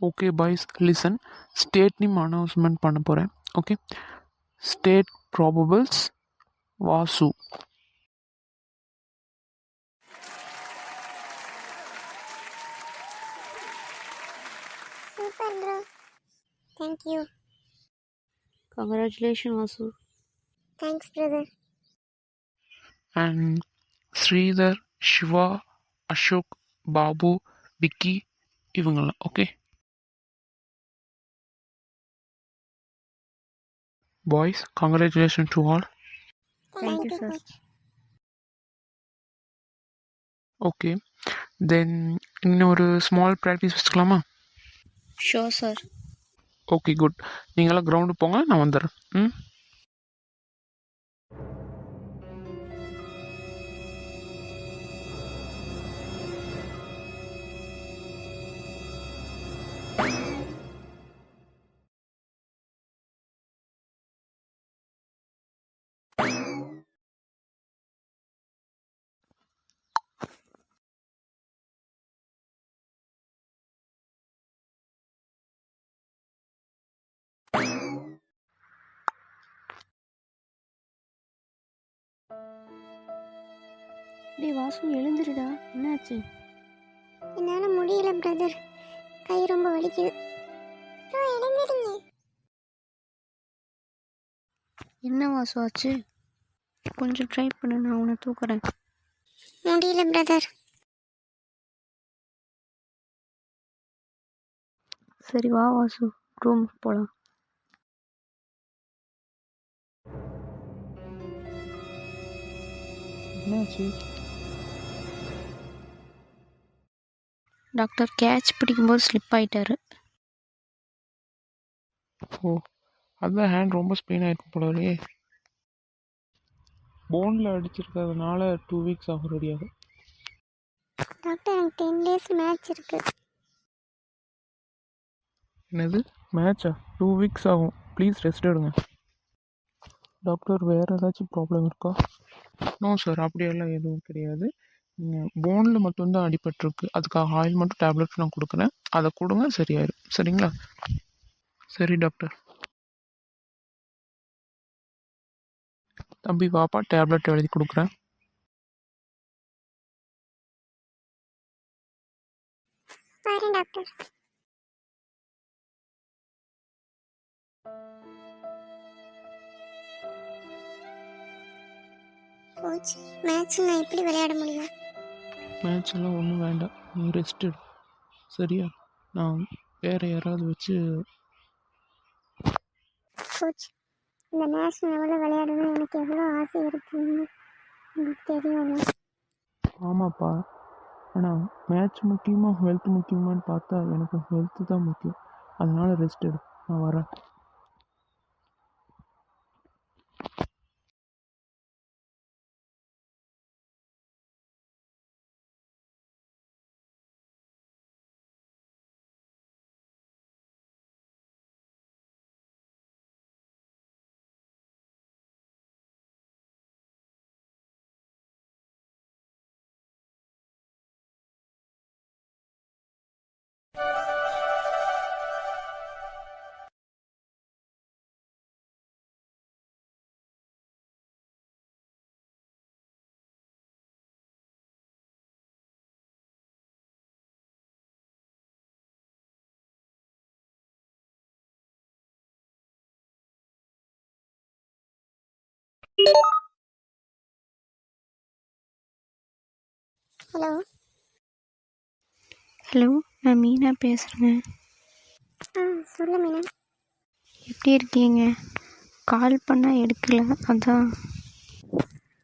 Okay boys, listen. State name announcement பண்ண போகிறேன். Okay, state probables Vasu. Super bro. Thank you. Congratulations, Vasu. Thanks brother. And Sridhar, Siva, Ashok, Babu, Vicky, இவங்கெல்லாம். Okay boys, congratulation to all. Thank you, sir. coach. Okay, then இன்னொரு small practice வச்சுக்கலாமா? Sure, sir. Okay good. நீங்களாம் ground போங்க, நான் வந்துடுறேன். ம். டேய் வாசு, எழுந்துருடா. என்னாச்சு? என்னால முடியல பிரதர். கை ரொம்ப வலிக்குது. ப்ரோ எழுந்திருங்க. என்ன வாசு ஆச்சு? கொஞ்சம் ட்ரை பண்ணு, நான் உன்னை தூக்குறேன். முடியல பிரதர். சரி வா வாசு, ரூமுக்கு போகலாம். என்னாச்சு? டாக்டர் கேட்ச் பிடிக்கும்போது ஸ்லிப் ஆயிட்டாரு. ஓ, அதான் ஹேண்ட் ரொம்ப ஸ்பெயின் ஆகிருக்கும் போலவே. போனில் அடிச்சிருக்கிறதுனால 2 வீக்ஸ் ஆகும் ரெடியாகும். டாக்டர் எனக்கு 10 days மேட்ச் இருக்கு. என்னது மேட்சா? 2 வீக்ஸ் ஆகும். ப்ளீஸ் ரெஸ்ட் எடுங்க. டாக்டர், வேறு ஏதாச்சும் ப்ராப்ளம் இருக்கா? நோ சார், அப்படியெல்லாம் எதுவும் கிடையாது. போனில் மட்டும்தான் அடிபட்டிருக்கு. அதுக்காக ஆயில் மட்டும் டேப்லெட்ஸ் நான் கொடுக்குறேன், அதை கொடுங்க, சரியாயிடும். சரிங்களா? சரி டாக்டர். தம்பி வாப்பா, டேப்லெட் எழுதி கொடுக்குறேன். பாரு டாக்டர். கோச், மேட்ச் நான் எப்படி விளையாட முடியும்? மேட்ச் எல்லாம் ஒன்றும் வேண்டாம், நீ ரெஸ்ட் எடு. சரியா? நான் வேறு யாராவது வச்சு. கோச், இந்த நேஷனல் லெவலில் விளையாடணும்னு எனக்கு எவ்வளோ ஆசை இருக்குன்னு உங்களுக்கு தெரியும்ல. ஆமாப்பா, ஆனால் மேட்ச் முக்கியமாக ஹெல்த் முக்கியமானு பார்த்தா எனக்கு ஹெல்த்து தான் முக்கியம். அதனால் ரெஸ்ட் எடு, நான் வரேன். ஹலோ. ஹலோ, நான் மீனா பேசுகிறேங்க. சொல்லு மீனா. எப்படி இருக்கீங்க? கால் பண்ணால் எடுக்கல, அதான்.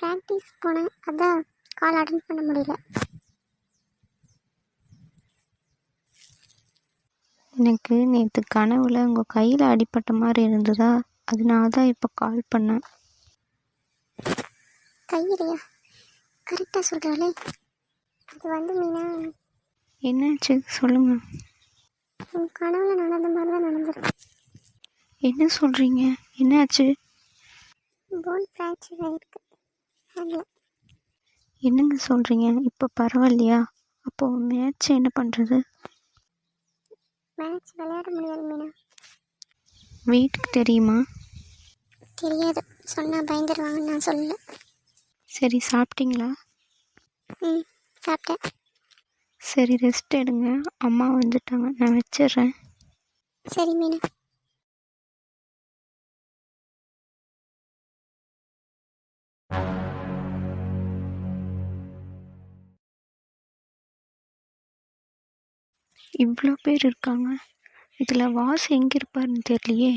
ப்ராக்டிஸ் போனேன், அதான் கால் அட்டன் பண்ண முடியல. எனக்கு நேற்று கனவுல உங்கள் கையில் அடிபட்ட மாதிரி இருந்ததா, அதனால தான் இப்போ கால் பண்ணேன். கையிலையா? கரெக்டாக சொல்கிறாளே. அது வந்து மீனா, என்னாச்சு சொல்லுங்கள். உன் கனவுல நடந்த மாதிரி தான் நடந்திருக்கு. என்ன சொல்கிறீங்க? என்னாச்சு? போன் ஃப்ராக்சர் ஆகிருக்கு அதில். என்னங்க சொல்கிறீங்க? இப்போ பரவாயில்லையா? அப்போது மேட்ச் என்ன பண்ணுறது? மேட்ச் விளையாட முடியாது மீனா. வீட்டுக்கு தெரியுமா? தெரியாது, சொன்னால் பயந்துருவாங்கன்னு நான் சொல்லல. சரி, சாப்பிட்டீங்களா? ம், சாப்பிட்டேன். சரி, ரெஸ்ட் எடுங்க. அம்மா வந்துட்டாங்க, நான் வச்சிடுறேன். சரி மீனா. இவ்வளோ பேர் இருக்காங்க. இதில் வாசு எங்கே இருப்பாருன்னு தெரியலையே.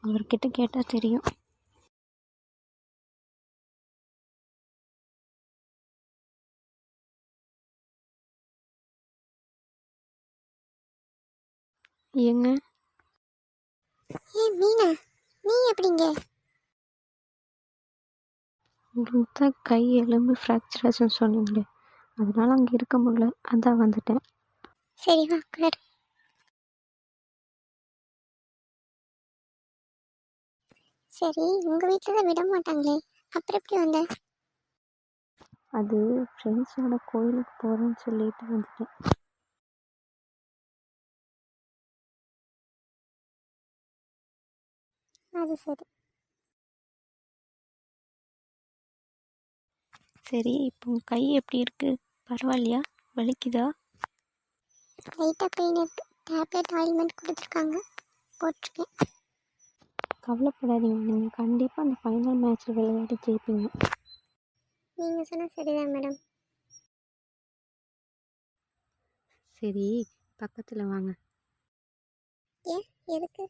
அவர்கிட்ட கேட்டால் தெரியும். ஏங்க, ஏன் மீனா, நீ எப்படிங்க? உங்களுக்கு தான் கை எலும்பு ஃப்ராக்சர் ஆச்சுன்னு சொன்னீங்களே, அதனால அங்கே இருக்க முடியல, அதான் வந்துட்டேன். சரி வா உட்காரு. சரி, உங்கள் வீட்டில் தான் விட மாட்டாங்களே, அப்புறம் எப்படி வந்த? அது ஃப்ரெண்ட்ஸோட கோயிலுக்கு போகிறேன்னு சொல்லிட்டு வந்துட்டேன். அது சரி. சரி, இப்போ உங்கள் கை எப்படி இருக்குது? பரவாயில்லையா? வலிக்குதா? லைட்டாக பெயின் இருக்கு. டேப்லெட் ஆயில்மெண்ட் கொடுத்துருக்காங்க, போட்டிருக்கேன். கவலைப்படாதீங்க, நீங்கள் கண்டிப்பாக அந்த ஃபைனல் மேட்ச்சில் விளையாடி ஜெயிப்பீங்க. நீங்கள் சொன்னால் சரிதான் மேடம். சரி, பக்கத்தில் வாங்க. ஏன், எதுக்கு?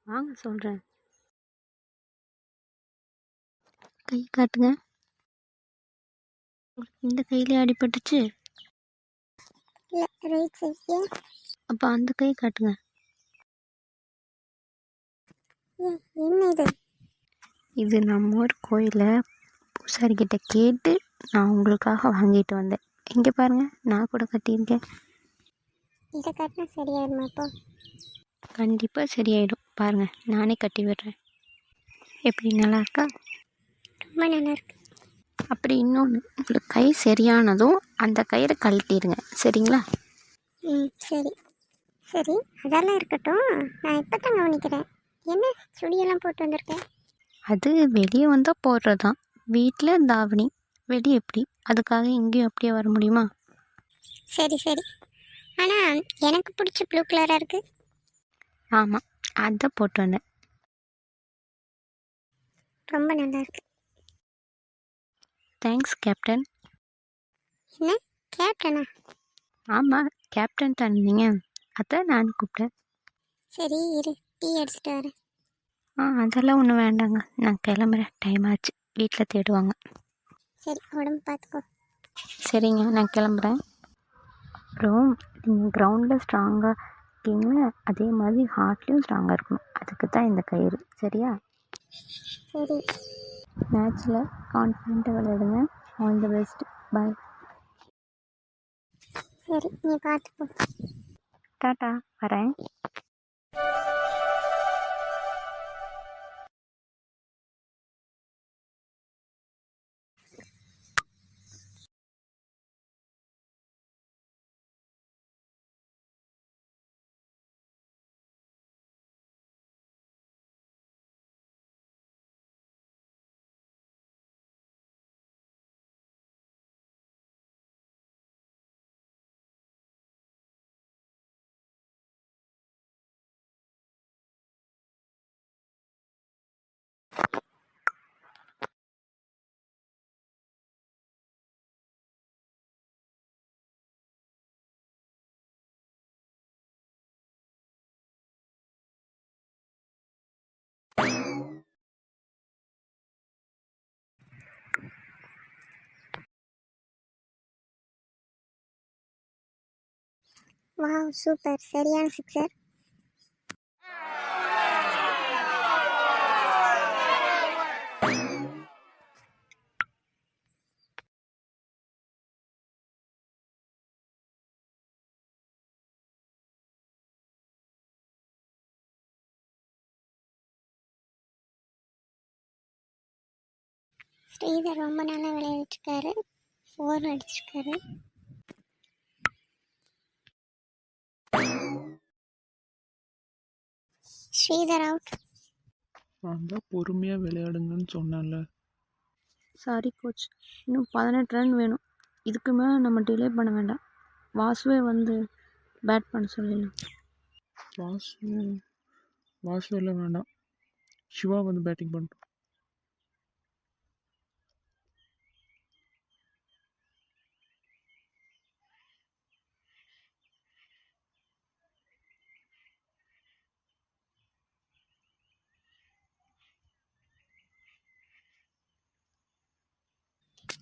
வாங்க சொல்கிறேன். கை காட்டுங்க. இந்த கையிலே அடிபட்டுச்சு. இல்லை, ரைட் சைட். ஏன்? அப்போ அந்த கை காட்டுங்க. ஏன், என்ன இது? இது நம்ம ஊர் கோயிலில் பூசாரிக்கிட்ட கேட்டு நான் உங்களுக்காக வாங்கிட்டு வந்தேன். இங்கே பாருங்கள், நான் கூட கட்டியிருக்கேன். இதை காட்டினா சரியாயிருமா அப்போ? கண்டிப்பாக சரியாயிடும். பாருங்கள், நானே கட்டி விடுறேன். எப்படி, நல்லா இருக்கா? ரொம்ப நல்லா இருக்கு. அப்படி இன்னொன்று, உங்களுக்கு கை சரியானதும் அந்த கயிறை கழட்டிடுங்க, சரிங்களா? ம், சரி. சரி, அதெல்லாம் இருக்கட்டும். நான் இப்போ தான் கவனிக்கிறேன், என்ன சுடியெல்லாம் போட்டு வந்திருக்கேன்? அது வெளியே வந்தால் போடுறது தான். வீட்டில் தாவணி, வெளியே எப்படி? அதுக்காக இங்கேயும் அப்படியே வர முடியுமா? சரி சரி, ஆனால் எனக்கு பிடிச்ச ப்ளூ கலராக இருக்குது. ஆமாம், அதை போட்டு வந்தேன். ரொம்ப நல்லா இருக்கு. Thanks captain. என்ன, கேப்டனா? ஆமாம், கேப்டன் தான் நீங்கள், அதான் நான் கூப்பிட்டேன். சரி இரு, டீ அடிச்சிட்டு வரேன். அதெல்லாம் ஒன்றும் வேண்டாங்க, நான் கிளம்புறேன். டைம் ஆச்சு, வீட்டில் தேடுவாங்க. சரி, உடம்பு பார்த்துக்கோ. சரிங்க, நான் கிளம்புறேன். அப்புறம் நீங்கள் கிரவுண்டில் ஸ்ட்ராங்காக இருக்கீங்களா, அதே மாதிரி ஹார்ட்லேயும் ஸ்ட்ராங்காக இருக்கணும். அதுக்கு தான் இந்த கயிறு, சரியா? சரி. மேட்ச்சில் கான்ஃபிடென்ட்டாக விளையாடுங்க. All the best. பாய். சரி, நீ பார்த்துக்கோ. டாட்டா, வரேன். வாவ், சூப்பர், சரியான சிக்ஸர். ஸ்ரீதர் ரொம்ப நல்லா விளையாடிட்டுருக்காரு. 4 அடிச்சிருக்காரு. ஸ்ரீதர் அவுட். நான் தான் பொறுமையாக விளையாடுங்கன்னு சொன்னேன்ல. சாரி கோச், இன்னும் 18 ரன் வேணும். இதுக்கு மேலே நம்ம டிலே பண்ண வேண்டாம். வாசுவே வந்து பேட் பண்ண சொல்லிடலாம். வாசு எல்லாம் வேண்டாம், சிவா வந்து பேட்டிங் பண்ணிட்டோம்.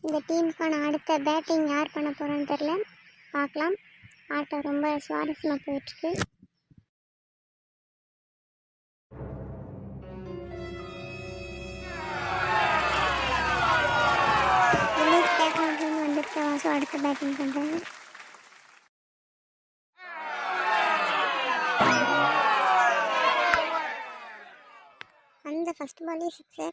இந்த டீமுக்கான அடுத்த பேட்டிங் யார் பண்ண போகிறான்னு தெரில, பார்க்கலாம். ஆட்டம் ரொம்ப சுவாரஸ்யமாக போயிட்டுருக்கு. வந்துட்டு வாசு அடுத்த பேட்டிங் பண்ணுறாங்க. அந்த ஃபர்ஸ்ட் பாலே 6.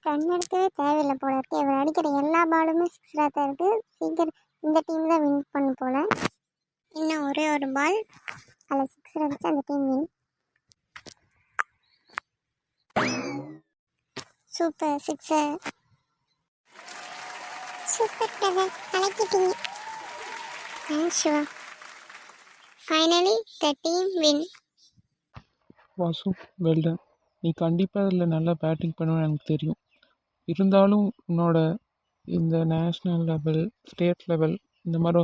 ரன் எடுக்கவே தேவையில்லை போல இருக்கு. இவர் அடிக்கிற எல்லா பாலுமே 6 தான் இருக்குது. சீக்கிரம் இந்த டீம் தான் வின் பண்ண போல. இன்னும் ஒரே ஒரு பால், அதில் 6 அடிச்சு அந்த team win. Super 6. Super brother, கலக்கிட்டீங்க. Thanks Siva. Finally the team win. Vasu well done, நீ கண்டிப்பாக இதில் நல்லா பேட்டிங் பண்ணுவேன்னு எனக்கு தெரியும். இருந்தாலும் உன்னோட இந்த நேஷ்னல் லெவல், ஸ்டேட் லெவல், இந்த மாதிரி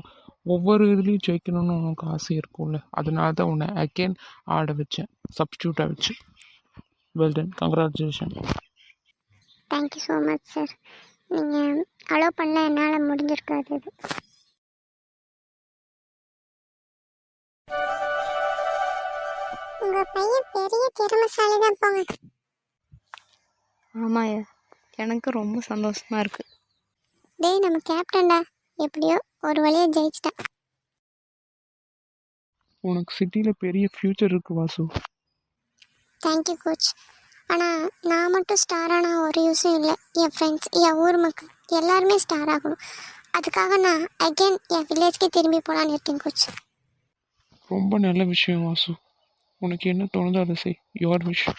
ஒவ்வொரு இதுலேயும் ஜெயிக்கணும்னு உனக்கு ஆசை இருக்கும்ல, அதனால தான் உன்னை அகெயின் ஆட வச்சேன், சப்ஸ்டியூட்டாக வச்சு. Well done, congratulation. Thank you so much sir. நீங்கள் அலோவ் பண்ணல, என்னால் முடிஞ்சிருக்காது இது. உங்கள் பையன் பெரிய திறமைசாலி தான் போங்க. ஆமாயா, எனக்கு ரொம்ப சந்தோஷமாக இருக்குது. டேய், நம்ம கேப்டன்டா, எப்படியோ ஒரு வழியாக ஜெயிச்சிட்டேன். உனக்கு சிட்டியில் பெரிய ஃப்யூச்சர் இருக்குது வாசு. Thank you coach. ஆனால் நான் மட்டும் ஸ்டார் ஆனால் ஒரு யூஸும் இல்லை. என் ஃப்ரெண்ட்ஸ், என் ஊர் மக்கள் எல்லாருமே ஸ்டார் ஆகணும். அதுக்காக நான் அகெயின் என் வில்லேஜ்க்கே திரும்பி போகலான்னு இருக்கேன் கோச். ரொம்ப நல்ல விஷயம் வாசு. உனக்கு என்ன தோணுதோ அதை செய். Your wish.